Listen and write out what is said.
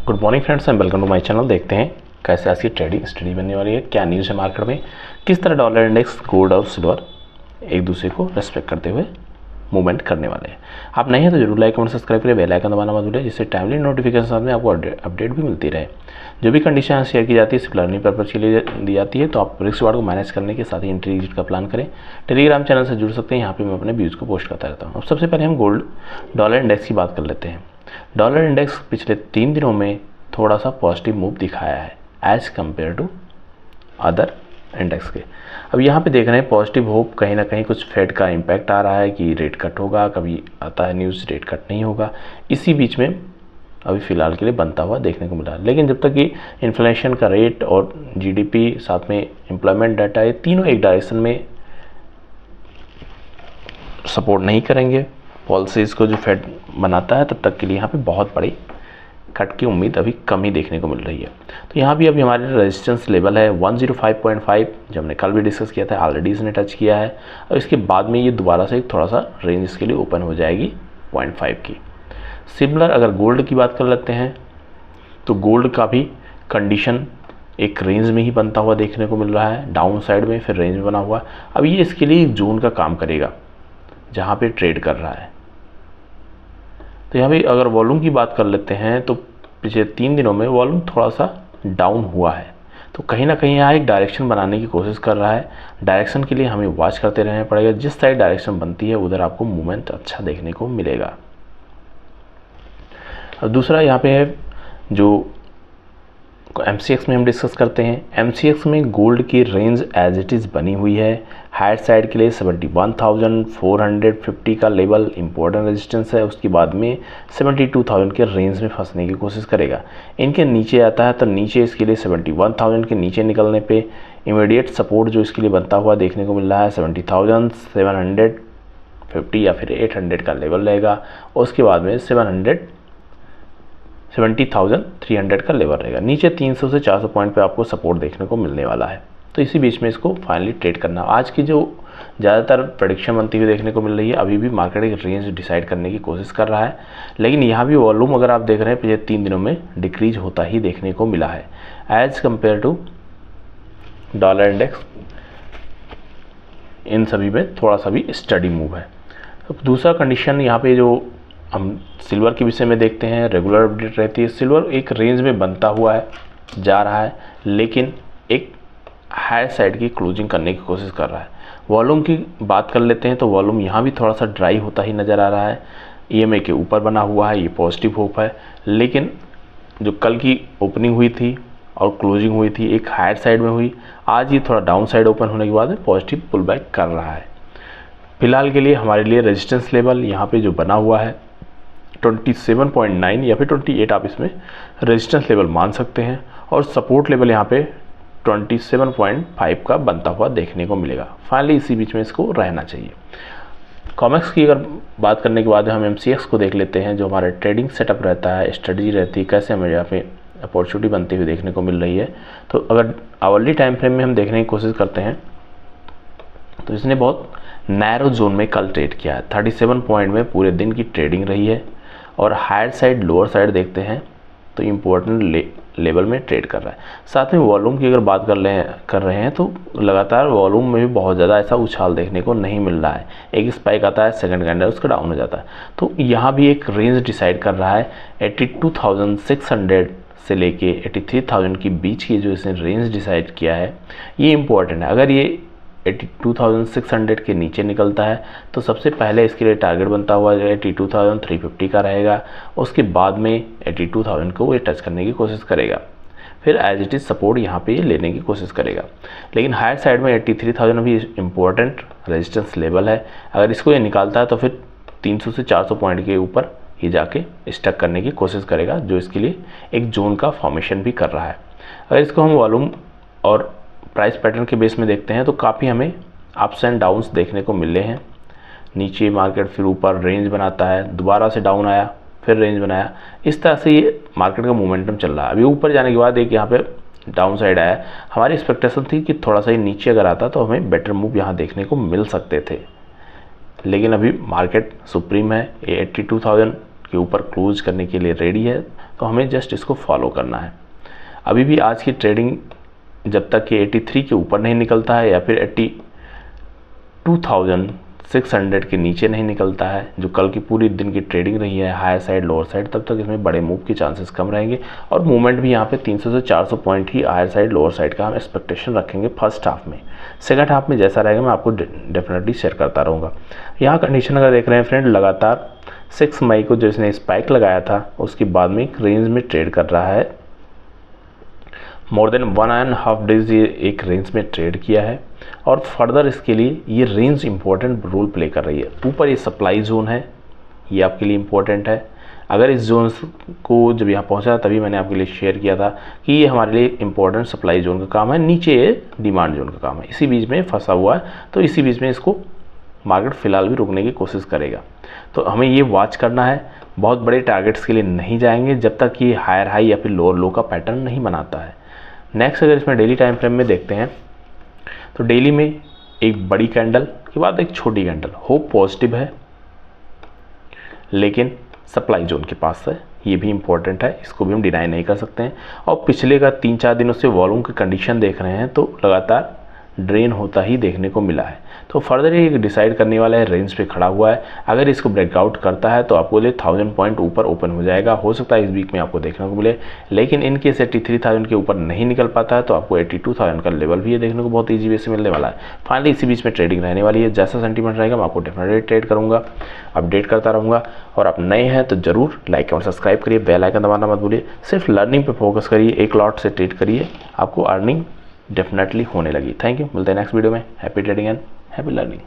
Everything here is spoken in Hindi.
Good morning friends and welcome to my channel. देखते हैं कैसे आज की ट्रेडिंग स्टडी बनने वाली है, क्या न्यूज़ है मार्केट में, किस तरह डॉलर इंडेक्स, गोल्ड और सिल्वर एक दूसरे को रेस्पेक्ट करते हुए मूवमेंट करने वाले हैं। आप नहीं हैं तो जरूर लाइक कमेंट सब्सक्राइब करें, बेल आइकन दबाना मत भूलिए, जिससे टाइमली नोटिफिकेशन में आपको अपडेट भी मिलती रहे। जो भी कंडीशन शेयर की जाती है सिर्फ लर्निंग पर्पज के लिए दी जाती है, तो आप रिस्क वार्ड को मैनेज करने के साथ ही एंट्री एग्जिट का प्लान करें। टेलीग्राम चैनल से जुड़ सकते हैं, यहाँ पे मैं अपने व्यूज़ को पोस्ट करता रहता हूँ। अब सबसे पहले हम गोल्ड डॉलर इंडेक्स की बात कर लेते हैं। डॉलर इंडेक्स पिछले 3 दिनों में थोड़ा सा पॉजिटिव मूव दिखाया है as compare to other index के। अब यहाँ पे देख रहे हैं पॉजिटिव होप, कहीं ना कहीं कुछ फेड का इम्पैक्ट आ रहा है कि रेट कट होगा, कभी आता है न्यूज़ रेट कट नहीं होगा। इसी बीच में अभी फ़िलहाल के लिए बनता हुआ देखने को मिला है। लेकिन जब तक कि इन्फ्लेशन का रेट और जीडीपी साथ में एम्प्लॉयमेंट डाटा, ये तीनों एक डायरेक्शन में सपोर्ट नहीं करेंगे पॉलिसीज़ को जो फेड बनाता है, तब तक के लिए यहाँ पे बहुत बड़ी कट की उम्मीद अभी कम ही देखने को मिल रही है। तो यहाँ भी अभी हमारे रेजिस्टेंस लेवल है 105.5, जो हमने कल भी डिस्कस किया था, ऑलरेडी इसने टच किया है। और इसके बाद में ये दोबारा से थोड़ा सा रेंज इसके लिए ओपन हो जाएगी 0.5 की। सिमिलर अगर गोल्ड की बात कर लेते हैं तो गोल्ड का भी कंडीशन एक रेंज में ही बनता हुआ देखने को मिल रहा है, डाउन साइड में फिर रेंज में बना हुआ। अब ये इसके लिए एक जोन का काम करेगा जहाँ पे ट्रेड कर रहा है। तो यहाँ भी अगर वॉल्यूम की बात कर लेते हैं तो पिछले 3 दिनों में वॉल्यूम थोड़ा सा डाउन हुआ है, तो कहीं ना कहीं यहाँ एक डायरेक्शन बनाने की कोशिश कर रहा है। डायरेक्शन के लिए हमें वॉच करते रहना पड़ेगा, जिस साइड डायरेक्शन बनती है उधर आपको मूवमेंट अच्छा देखने को मिलेगा। अब दूसरा यहाँ पे है जो MCX में हम डिस्कस करते हैं। MCX में गोल्ड की रेंज एज इट इज़ बनी हुई है। हायर साइड के लिए 71,450 का लेवल इंपॉर्टेंट रेजिस्टेंस है, उसके बाद में 72,000 के रेंज में फंसने की कोशिश करेगा। इनके नीचे आता है तो नीचे इसके लिए 71,000 के नीचे निकलने पे इमीडिएट सपोर्ट जो इसके लिए बनता हुआ देखने को मिल रहा है 70,750 या फिर 800 का लेवल रहेगा। उसके बाद में 70,300 का लेवल रहेगा। नीचे 300 से 400 पॉइंट पे आपको सपोर्ट देखने को मिलने वाला है, तो इसी बीच में इसको फाइनली ट्रेड करना। आज की जो ज़्यादातर प्रेडिक्शन बनती हुई देखने को मिल रही है, अभी भी मार्केट एक रेंज डिसाइड करने की कोशिश कर रहा है। लेकिन यहाँ भी वॉल्यूम अगर आप देख रहे हैं पिछले 3 दिनों में डिक्रीज होता ही देखने को मिला है as compare to dollar index. इन सभी में थोड़ा सा भी स्टडी मूव है। तो दूसरा कंडीशन यहाँ पे जो हम सिल्वर के विषय में देखते हैं, रेगुलर अपडेट रहती है। सिल्वर एक रेंज में बनता हुआ है, जा रहा है, लेकिन एक हाई साइड की क्लोजिंग करने की कोशिश कर रहा है। वॉल्यूम की बात कर लेते हैं तो वॉल्यूम यहाँ भी थोड़ा सा ड्राई होता ही नज़र आ रहा है। EMA के ऊपर बना हुआ है, ये पॉजिटिव होप है। लेकिन जो कल की ओपनिंग हुई थी और क्लोजिंग हुई थी एक हायर साइड में हुई, आज ये थोड़ा डाउन साइड ओपन होने के बाद पॉजिटिव पुल बैक कर रहा है। फिलहाल के लिए हमारे लिए रेजिस्टेंस लेवल यहाँ पे जो बना हुआ है 27.9 या फिर 28 आप इसमें रेजिस्टेंस लेवल मान सकते हैं, और सपोर्ट लेवल यहाँ पे 27.5 का बनता हुआ देखने को मिलेगा। फाइनली इसी बीच में इसको रहना चाहिए। कॉमेक्स की अगर बात करने के बाद हम MCX को देख लेते हैं, जो हमारा ट्रेडिंग सेटअप रहता है, स्ट्रेटजी रहती है, कैसे हमें यहाँ पे अपॉर्चुनिटी बनती हुई देखने को मिल रही है। तो अगर आवरली टाइम फ्रेम में हम देखने की कोशिश करते हैं तो इसने बहुत नैरो जोन में कल ट्रेड किया है। 37 पॉइंट में पूरे दिन की ट्रेडिंग रही है, और हायर साइड लोअर साइड देखते हैं तो इम्पोर्टेंट लेवल में ट्रेड कर रहा है। साथ में वॉल्यूम की अगर बात कर रहे हैं तो लगातार वॉल्यूम में भी बहुत ज़्यादा ऐसा उछाल देखने को नहीं मिल रहा है। एक स्पाइक आता है, सेकंड कैंडल उसका डाउन हो जाता है। तो यहाँ भी एक रेंज डिसाइड कर रहा है 82,600 से लेके 83,000 के बीच की जो इसने रेंज डिसाइड किया है, ये इम्पोर्टेंट है। अगर ये 82,600 के नीचे निकलता है तो सबसे पहले इसके लिए टारगेट बनता हुआ 82,350 का रहेगा। उसके बाद में 82,000 को ये टच करने की कोशिश करेगा, फिर एज इट इज़ सपोर्ट यहाँ पे ये लेने की कोशिश करेगा। लेकिन हायर साइड में 83,000 भी इम्पोर्टेंट रेजिस्टेंस लेवल है। अगर इसको ये निकालता है तो फिर 300 से 400 पॉइंट के ऊपर ही जाके स्टक करने की कोशिश करेगा, जो इसके लिए एक जोन का फॉर्मेशन भी कर रहा है। अगर इसको हम वॉल्यूम और प्राइस पैटर्न के बेस में देखते हैं तो काफ़ी हमें अप्स एंड डाउन्स देखने को मिले हैं। नीचे मार्केट फिर ऊपर रेंज बनाता है, दोबारा से डाउन आया, फिर रेंज बनाया। इस तरह से ये मार्केट का मोमेंटम चल रहा है। अभी ऊपर जाने के बाद एक यहाँ पे डाउन साइड आया। हमारी एक्सपेक्टेशन थी कि थोड़ा सा ये नीचे अगर आता तो हमें बेटर मूव यहाँ देखने को मिल सकते थे, लेकिन अभी मार्केट सुप्रीम है, ये 82,000 के ऊपर क्लोज करने के लिए रेडी है। तो हमें जस्ट इसको फॉलो करना है। अभी भी आज की ट्रेडिंग जब तक कि 83 के ऊपर नहीं निकलता है या फिर 82,600 के नीचे नहीं निकलता है, जो कल की पूरी दिन की ट्रेडिंग रही है हायर साइड लोअर साइड, तब तक इसमें बड़े मूव के चांसेस कम रहेंगे और मूवमेंट भी यहाँ पे 300 से 400 पॉइंट ही हायर साइड लोअर साइड का हम एक्सपेक्टेशन रखेंगे फर्स्ट हाफ में। सेकंड हाफ में जैसा रहेगा मैं आपको डेफिनेटली शेयर करता रहूँगा। यहाँ कंडीशन अगर देख रहे हैं फ्रेंड, लगातार 6 मई को जो इसने स्पाइक लगाया था उसके बाद में एक रेंज में ट्रेड कर रहा है। मोर देन 1.5 डेज ये एक रेंज में ट्रेड किया है और फर्दर इसके लिए ये रेंज इंपॉर्टेंट रोल प्ले कर रही है। ऊपर ये सप्लाई जोन है, ये आपके लिए इम्पोर्टेंट है। अगर इस जोन को जब यहाँ पहुँचा तभी मैंने आपके लिए शेयर किया था कि ये हमारे लिए इम्पोर्टेंट सप्लाई जोन का काम है, नीचे ये डिमांड जोन का काम है। इसी बीच में फंसा हुआ है, तो इसी बीच में इसको मार्केट फ़िलहाल भी रुकने की कोशिश करेगा। तो हमें ये वॉच करना है, बहुत बड़े टारगेट्स के लिए नहीं जाएंगे जब तक ये हायर हाई या फिर लोअर लो का पैटर्न नहीं बनाता है। नेक्स्ट अगर इसमें डेली टाइम फ्रेम में देखते हैं तो डेली में एक बड़ी कैंडल के बाद एक छोटी कैंडल, होप पॉजिटिव है लेकिन सप्लाई जोन के पास है, ये भी इम्पोर्टेंट है, इसको भी हम डिनाई नहीं कर सकते हैं। और पिछले का 3-4 दिनों से वॉल्यूम की कंडीशन देख रहे हैं तो लगातार ड्रेन होता ही देखने को मिला है। तो फर्दर ये डिसाइड करने वाला है, रेंज पे खड़ा हुआ है। अगर इसको ब्रेकआउट करता है तो आपको लिए 1000 पॉइंट ऊपर ओपन हो जाएगा, हो सकता है इस वीक में आपको देखने को मिले। लेकिन इन केस 83,000 के ऊपर नहीं निकल पाता है तो आपको 82,000 का लेवल भी ये देखने को बहुत ईजी वे से मिलने वाला है। फाइनली इसी बीच में ट्रेडिंग रहने वाली है, जैसा सेंटीमेंट रहेगा मैं आपको डेफिनेटली ट्रेड करूँगा, अपडेट करता रहूँगा। और आप नए हैं तो ज़रूर लाइक और सब्सक्राइब करिए, बेल आइकन दबाना मत भूलिए। सिर्फ लर्निंग पे फोकस करिए, एक लॉट से ट्रेड करिए, आपको अर्निंग डेफिनेटली होने लगी। थैंक यू, मिलते हैं नेक्स्ट वीडियो में। Happy trading and happy learning.